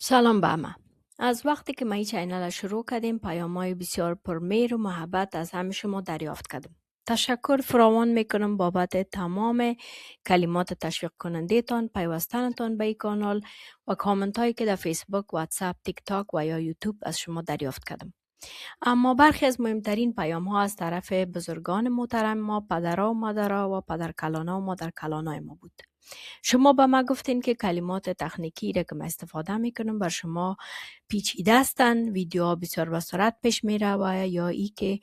سلام به همه. از وقتی که ما این چینل را شروع کردیم پیام‌های بسیار پرمهر و محبت از همه شما دریافت کردم. تشکر فراوان میکنم بابت تمام کلمات تشویق کننده تان، پیوستنتان به این کانال و کامنت هایی که در فیسبوک، واتساپ، تیک تاک و یا یوتیوب از شما دریافت کردم. اما برخی از مهمترین پیام ها از طرف بزرگان محترم ما، پدرها و مادرها و پدرکلانا و مادرکلانای ما بود. شما به ما گفتین که کلمات تکنیکی را که ما استفاده میکنم بر شما پیچیده هستند، ویدیوها بسیار به سرعت پیش میره و یا ای که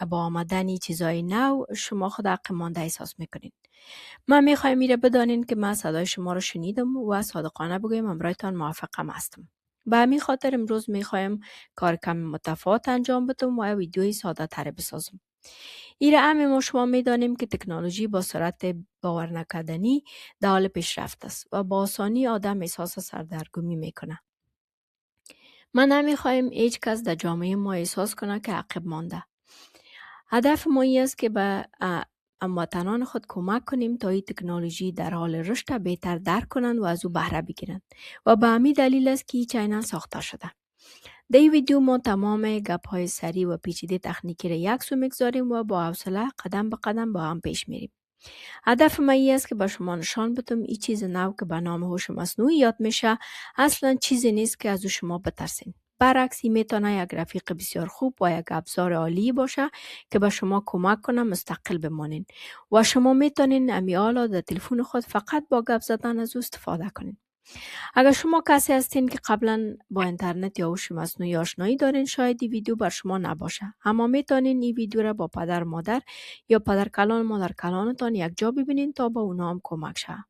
با آمدن چیزای نو شما خود حق مانده احساس میکنین. من میخوایم میره بدانین که من صدای شما رو شنیدم و صادقانه بگویم امرایتان موافقم هستم. به همین خاطر امروز میخوایم کار کم متفاوت انجام بدم و ویدیوی ساده تر بسازم. ایره همه ما شما میدانیم که تکنولوژی با سرعت باور نکردنی در حال پیشرفت است و با آسانی آدم احساس سردرگمی میکنه. ما نمیخوایم هیچ کس در جامعه ما احساس کنه که عقب مانده. هدف ما این است که به هموطنان خود کمک کنیم تا این تکنولوژی در حال رشد بهتر درک کنند و از او بهره بگیرند و به همین دلیل است که این چینل ساخته شده. در این ویدیو ما تمام گپ های سریع و پیچیده تکنیکی را یک سو میگذاریم و با حوصله قدم به قدم با هم پیش میریم. هدف ما این است که به شما نشان بدم این چیز نو که به نام هوش مصنوعی یاد میشه اصلا چیزی نیست که از شما بترسین. برعکس این میتونه یک رفیق بسیار خوب و یک ابزار عالی باشه که به شما کمک کنه مستقل بمانین و شما میتونین امی حالا در تلفن خود فقط با گپ زدن از او استفاده کنین. اگر شما کسی هستین که قبلا با اینترنت یا هوش مصنوعی آشنایی دارین شاید این ویدیو بر شما نباشه، اما میتونین این ویدیو را با پدر مادر یا پدرکلان مادرکلانتان یک جا ببینین تا با اونا هم کمک شه.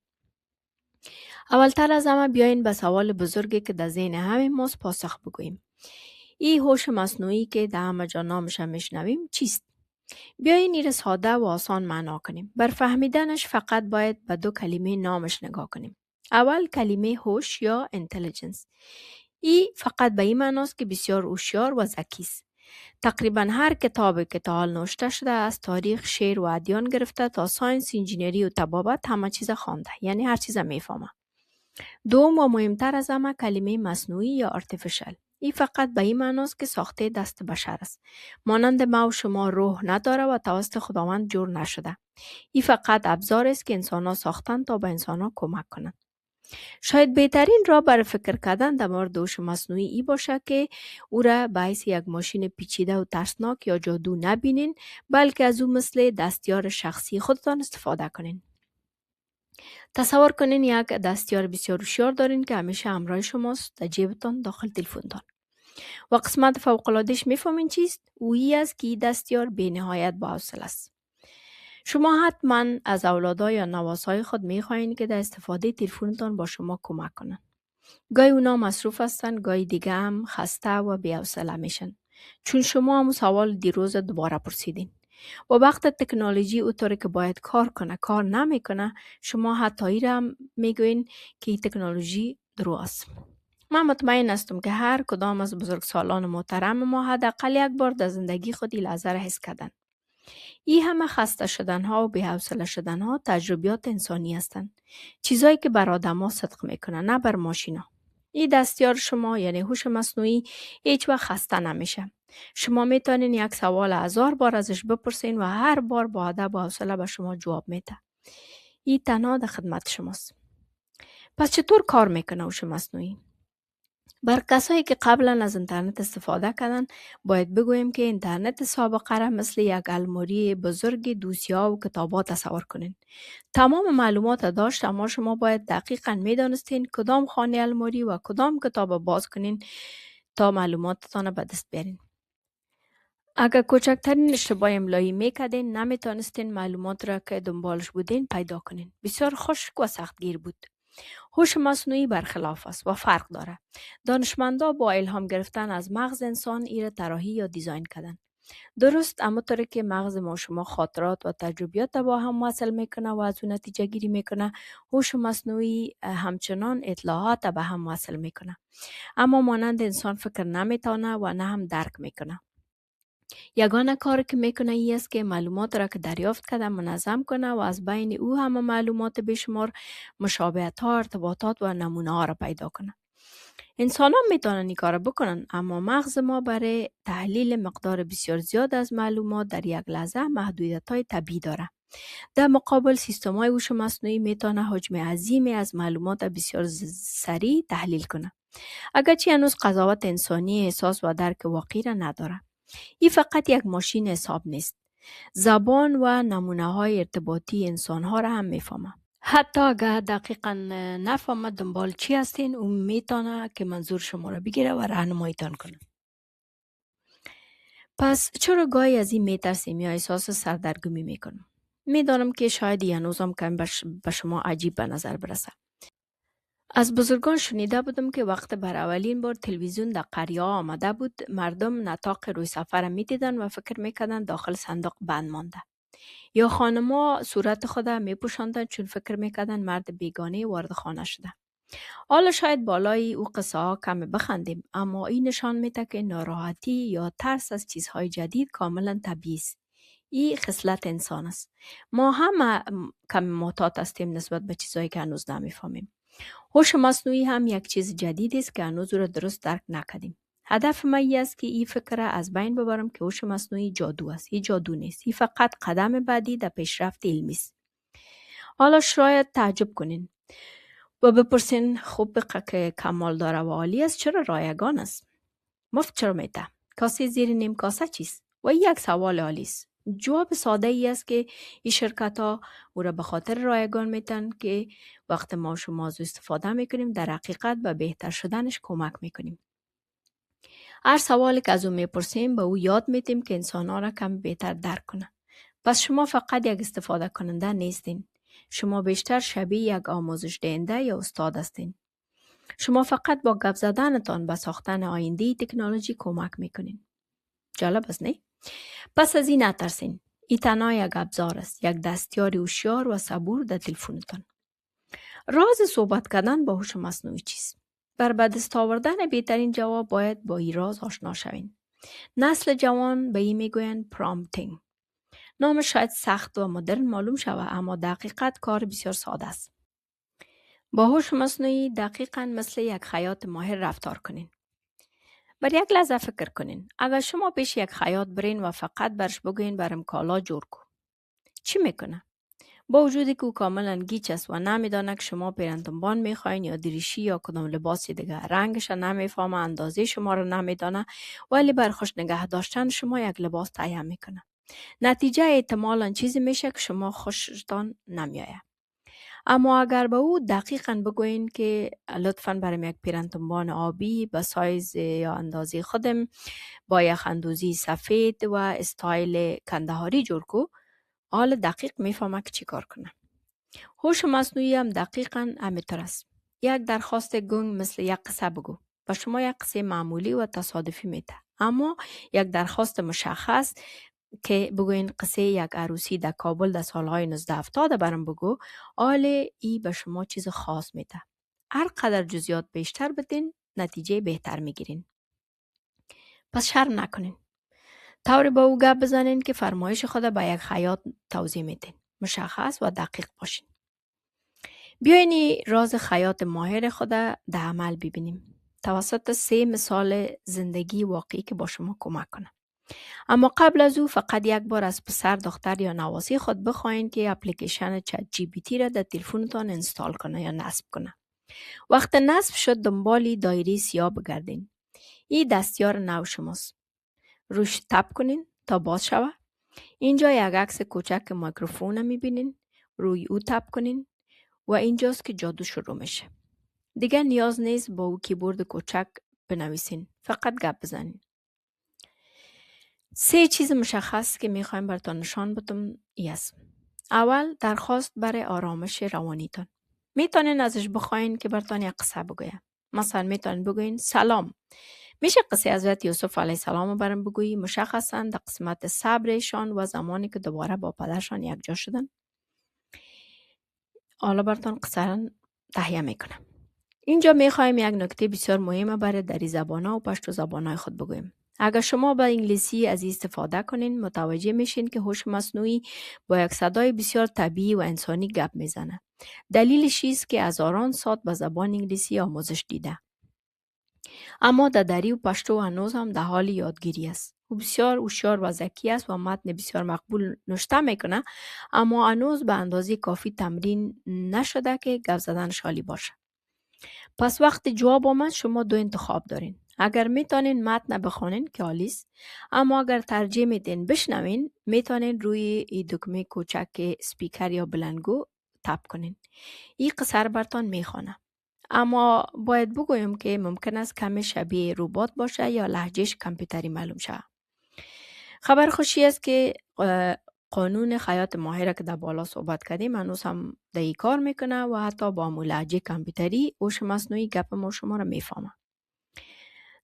اولتر از همه بیاین به سوال بزرگی که در ذهن همه ماست پاسخ بگوییم. این هوش مصنوعی که در همه جا نامش میشنویم چیست؟ بیاین این ساده و آسان معنا کنیم. بر فهمیدنش فقط باید به دو کلمه نامش نگاه کنیم. اول کلمه هوش یا اینتلیجنس. ای فقط به این معناست که بسیار هوشیار و ذکی است. تقریبا هر کتابی که تا حال نوشته شده از تاریخ، شعر و ادیان گرفته تا ساینس، انجینری و طبابت همه چیز خوانده، یعنی هر چیز میفهمه. دوم و مهمتر از همه کلمه مصنوعی یا artificial. این فقط به این معناست که ساخته دست بشر است. مانند ما و شما روح نداره و توسط خداوند جور نشده. این فقط ابزار است که انسان‌ها ساختن تا به انسان‌ها کمک کنند. شاید بهترین راه برای فکر کردن در مورد هوش مصنوعی ای باشه که او را به حیث یک ماشین پیچیده و ترسناک یا جادو نبینین، بلکه از او مثل دستیار شخصی خودتان استفاده کنین. تصور کنین یک دستیار بسیار هوشیار دارین که همیشه همراه شماست، در جیبتان، داخل تلفنتان. و قسمت فوق‌العاده‌اش میفهمین چیست؟ اویی است که این دستیار بی‌نهایت با حوصله است. شما حتما از اولادای یا نواسای خود میخواین که در استفاده تلفنتان با شما کمک کنند. گاهی اونا مصروف هستن، گاهی دیگه هم خسته و بی‌حوصله میشن. چون شما هم سوال دیروز دوباره پرسیدین. و وقت تکنولوژی اونطوری که باید کار کنه کار نمیکنه، شما حتی ای را میگوین که این تکنولوژی دروغ است. من مطمئن هستم که هر کدام از بزرگسالان محترم ما حداقل یک بار در زندگی خود این لحظه را حس کردن. این همه خسته شدن ها و بی‌حوصله شدن ها تجربیات انسانی هستند. چیزایی که بر آدم‌ها صدق میکنه، نه بر ماشینا. این دستیار شما یعنی هوش مصنوعی هیچ وقت خسته نمیشه. شما میتونین یک سوال 1000 بار ازش بپرسین و هر بار با ادب و حوصله به شما جواب میده. این تنها در خدمت شماست. پس چطور کار میکنه هوش مصنوعی؟ بر کسایی که قبلا از اینترنت استفاده کردن باید بگویم که اینترنت سابقه را مثل یک الماری بزرگ دوسیه و کتابات تصور کنین. تمام معلومات داشت، اما شما باید دقیقاً میدانستین کدام خانه الماری و کدام کتاب باز کنین تا معلوماتتان به دست بیارین. اگر کوچکترین اشتباه املایی میکردین نمیتونستین معلومات را که دنبالش بودین پیدا کنین. بسیار خشک و سختگیر بود. هوش مصنوعی برخلاف است و فرق داره. دانشمندا با الهام گرفتن از مغز انسان ایره طراحی یا دیزاین کردن. درست همونطوری که مغز ما شما خاطرات و تجربیات با هم وصل میکنه و از اون نتیجه گیری میکنه، هوش مصنوعی همچنان اطلاعات به هم وصل میکنه. اما مانند انسان فکر نمیتونه و نه هم درک میکنه. یگانه کاری که میکنه ای است که معلومات را که دریافت کرده منظم کنه و از بین او همه معلومات بیشمار مشابهت ها، ارتباطات و نمونه ها را پیدا کنه. انسان ها میتونن این کار بکنن، اما مغز ما برای تحلیل مقدار بسیار زیاد از معلومات در یک لحظه محدودیت های طبیعی داره. در مقابل سیستم های هوش مصنوعی میتونه حجم عظیمی از معلومات بسیار سریع تحلیل کنه. اگرچه هنوز قضاوت انسانی احساس و درک واقعی را نداره. این فقط یک ماشین حساب نیست. زبان و نمونه های ارتباطی انسان ها را هم میفهمه. حتی اگر دقیقا نفهمه دنبال چی هستین، اون میتونه که منظور شما را بگیره و راهنماییتان کنه. پس چرا گاهی از این میترسیم یا احساس سردرگمی میکنم؟ میدانم که شاید هنوز هم کمی به شما عجیب به نظر برسه. از بزرگان شنیده بودم که وقت بر اولین بار تلویزیون در قریه آمده بود، مردم نطاق روی سفر می دیدن و فکر میکردن داخل صندوق بند مانده. یا خانما صورت خود می پوشاندن چون فکر میکردن مرد بیگانه وارد خانه شده. حالا شاید بالای او قصه ها کمی بخندیم، اما این نشان میده که ناراحتی یا ترس از چیزهای جدید کاملا طبیعی است. این خصلت انسان است. ما هم کمی محتاط هستیم نسبت به چیزهایی که هنوز نمیفهمیم. هوش مصنوعی هم یک چیز جدید است که هنوز را درست درک نکردیم. هدف من این است که این فکر از بین ببرم که هوش مصنوعی جادو است. این جادو نیست. این فقط قدم بعدی در پیشرفت علمی است. حالا شاید تعجب کنین و بپرسین خوب که کمال داره و عالی است، چرا رایگان است؟ مفت چرا میده؟ کاسه زیر نیم کاسه چیست؟ و یک سوال عالی است. جواب ساده ای است که این شرکت ها او را به خاطر رایگان میتن که وقت ما شما از استفاده میکنیم در حقیقت به بهتر شدنش کمک میکنیم. هر سوالی که از او میپرسیم به او یاد میدیم که انسان ها را کم بهتر درک کنه. پس شما فقط یک استفاده کننده نیستین. شما بیشتر شبیه یک آموزش دهنده یا استاد هستین. شما فقط با گپ زدنتان به ساختن آینده تکنولوژی کمک میکنین. جالب است نه؟ پس از این نترسین. این تنها یک ابزار است، یک دستیار هوشیار و صبور در تلفنتان. راز صحبت کردن با هوش مصنوعی چیست؟ بر به دست آوردن بهترین جواب باید با این راز آشنا شوین. نسل جوان به این میگویند پرامپتینگ. نام شاید سخت و مدرن معلوم شود، اما دقیقاً کار بسیار ساده است. با هوش مصنوعی دقیقاً مثل یک خیاط ماهر رفتار کنین. بر یک لحظه فکر کنین. اگر شما پیش یک خیاط برین و فقط برش بگوین برم کالا جور کن، چی میکنه؟ با وجودی که او کاملا گیج است و نمیدانه که شما پیرندنبان میخواین یا دریشی یا کدام لباسی دیگه، رنگش نمیفهمه، اندازه شما رو نمیدانه، ولی بر خوش نگه داشتن شما یک لباس تهیه میکنه. نتیجه احتمالاً چیزی میشه که شما خوشتان نمیآید. اما اگر به او دقیقاً بگوین که لطفاً برام یک پیرندنبان آبی به سایز یا اندازه خودم با یک اندازه سفید و استایل کندهاری جور کو، حال دقیق میفهمه که چی کار کنه. هوش مصنوعی هم دقیقاً همینطور است. یک درخواست گنگ مثل یک قصه بگو و شما یک قصه معمولی و تصادفی میده. اما یک درخواست مشخص که بگوین قصه یک عروسی در کابل در سالهای 1970 برام بگو، حال ای به شما چیز خاص میده. هر قدر جزئیات بیشتر بدین نتیجه بهتر میگیرین. پس شرم نکنین. طوری با او گپ بزنین که فرمایش خود به یک خیاط توضیح میدین. مشخص و دقیق باشین. بیاین راز خیاط ماهر خود در عمل ببینیم توسط 3 مثال زندگی واقعی که با شما کمک کنه. اما قبل از او فقط یک بار از پسر، دختر یا نواسی خود بخواین که اپلیکیشن چت جی پی تی را در تلفنتان اینستال کنه یا نصب کنه. وقت نصب شد دنبال دایره سیاه بگردین. این دستیار نو شماست. روش تپ کنین تا باز شود. اینجا یک عکس کوچک میکروفون میبینین. روی او تپ کنین و اینجاست که جادو شروع میشه. دیگه نیاز نیست با او کیبورد کوچک بنویسین. فقط گپ بزنین. 3 چیز مشخص که میخوایم براتون نشان بدم است. اول، درخواست برای آرامش روانیتان. میتونین ازش بخواین که براتون یک قصه بگوید. مثلا میتونین بگوین سلام. میشه قصه حضرت یوسف علیه السلام رو برام بگویی؟ مشخصا در قسمت صبرشان و زمانی که دوباره با پدرشان یک جا شدن. حالا براتون قصه را تهیه میکنم. اینجا میخوایم یک نکته بسیار مهمه برای دری زبان‌ها و پشتو زبان‌های خود بگویم. اگر شما با انگلیسی از این استفاده کنین متوجه میشین که هوش مصنوعی با یک صدای بسیار طبیعی و انسانی گپ میزنه. دلیلش است که هزاران سال به زبان انگلیسی آموزش دیده. اما در دری و پشتو هنوز هم در حال یادگیری است. او بسیار هوشیار و ذکی است و متن بسیار مقبول نوشته میکنه، اما هنوز به اندازه کافی تمرین نشده که گپ زدنش عالی باشه. پس وقتی جواب آمد شما دو انتخاب دارین. اگر میتونین متن بخونین که عالی است، اما اگر ترجیح میدین بشنوین میتونین روی این دکمه کوچک سپیکر یا بلنگو تپ کنین. این قصر برتان میخوانه. اما باید بگویم که ممکن است کمی شبیه ربات باشه یا لهجهش کامپیوتری معلوم شود. خبر خوشی است که قانون خیاط ماهر که در بالا صحبت کردیم هنوز هم در این کار میکنه و حتی با لهجه کامپیوتری هوش مصنوعی گپ ما شما را میفهمه.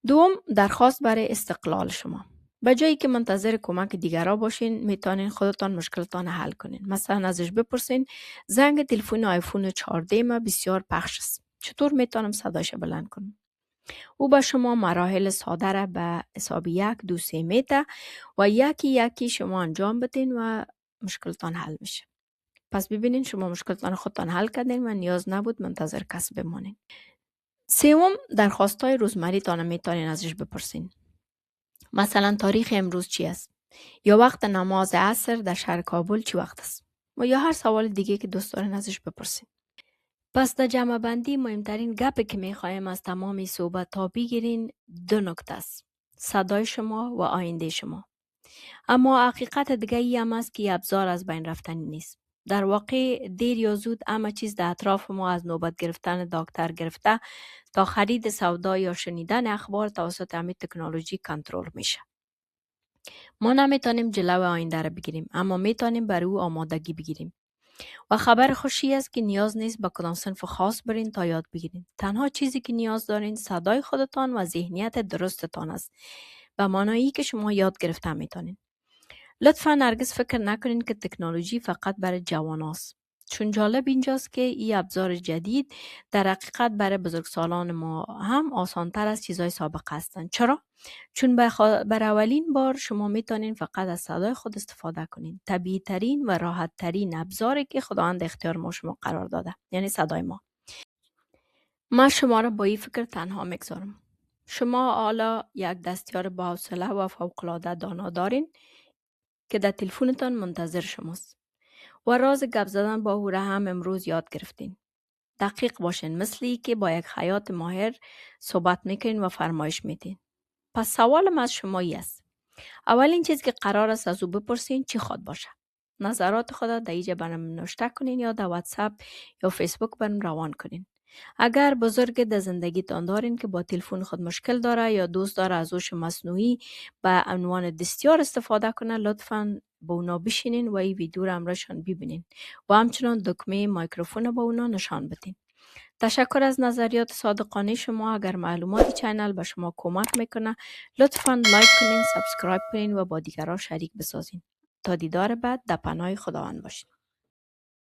دوم، درخواست برای استقلال شما. به جایی که منتظر کمک دیگران باشین میتونین خودتان مشکلتان حل کنین. مثلا ازش بپرسین زنگ تلفن آیفون 14 ما بسیار پخش است، چطور میتونم صداش بلند کنم؟ او به شما مراحل ساده را به حساب 1 2 3 میته و یکی یکی شما انجام بدین و مشکلتان حل میشه. پس ببینین شما مشکلتان خودتان حل کردین و نیاز نبود منتظر کس بمانین. سوم، درخواستای روزمره تان میتونین ازش بپرسین. مثلا تاریخ امروز چی است؟ یا وقت نماز عصر در شهر کابل چی وقت است؟ و یا هر سوال دیگه که دوست دارین ازش بپرسین. پس در جمع بندی مهمترین گپی که میخوایم از تمام صحبت ها بگیرین دو نکته است: صدای شما و آینده شما. اما حقیقت دیگه ای هم است که ابزار از بین رفتنی نیست. در واقع دیر یا زود همه چیز در اطراف ما، از نوبت گرفتن دکتر گرفته تا خرید سودا یا شنیدن اخبار توسط همین تکنولوژی کنترل میشه. ما نمیتونیم جلو آینده را بگیریم، اما میتونیم برای او آمادگی بگیریم. و خبر خوشی است که نیاز نیست به کدام صنف خاص برین تا یاد بگیرین. تنها چیزی که نیاز دارین صدای خودتان و ذهنیت درستتان است، به معنایی که شما یاد گرفته میتونین. لطفاً هرگز فکر نکنین که تکنولوژی فقط برای جواناست. چون جالب اینجاست که این ابزار جدید در حقیقت برای بزرگسالان ما هم آسانتر از چیزهای سابق هستند. چرا؟ چون برای اولین بار شما میتونین فقط از صدای خود استفاده کنین. طبیعی ترین و راحت ترین ابزاری که خداوند اختیار ما شما قرار داده، یعنی صدای ما. من شما را با این فکر تنها میگذارم. شما حالا یک دستیار با حوصله و فوق‌العاده دانا دارین که در تلفنتان منتظر شماست و راز گپ زدن با او را هم امروز یاد گرفتین. دقیق باشین، مثلی که با یک خیاط ماهر صحبت میکنین و فرمایش میدین. پس سوالم از شما است: اولین چیز که قرار است از او بپرسین چی خواد باشه؟ نظرات خود در اینجا برام نوشته کنین یا در واتساپ یا فیسبوک برام روان کنین. اگر بزرگ در زندگیتان دارین که با تلفن خود مشکل داره یا دوست داره از هوش مصنوعی به عنوان دستیار استفاده کنه، لطفاً با اونا بشینین و این ویدیو را همراهشان ببینین و همچنان دکمه مایکروفون با اونا نشان بدین. تشکر از نظریات صادقانه شما. اگر معلومات چینل به شما کمک میکنه لطفاً لایک کنین، سابسکرایب کنین و با دیگران شریک بسازین. تا دیدار بعد، در پناه خداوند باشین.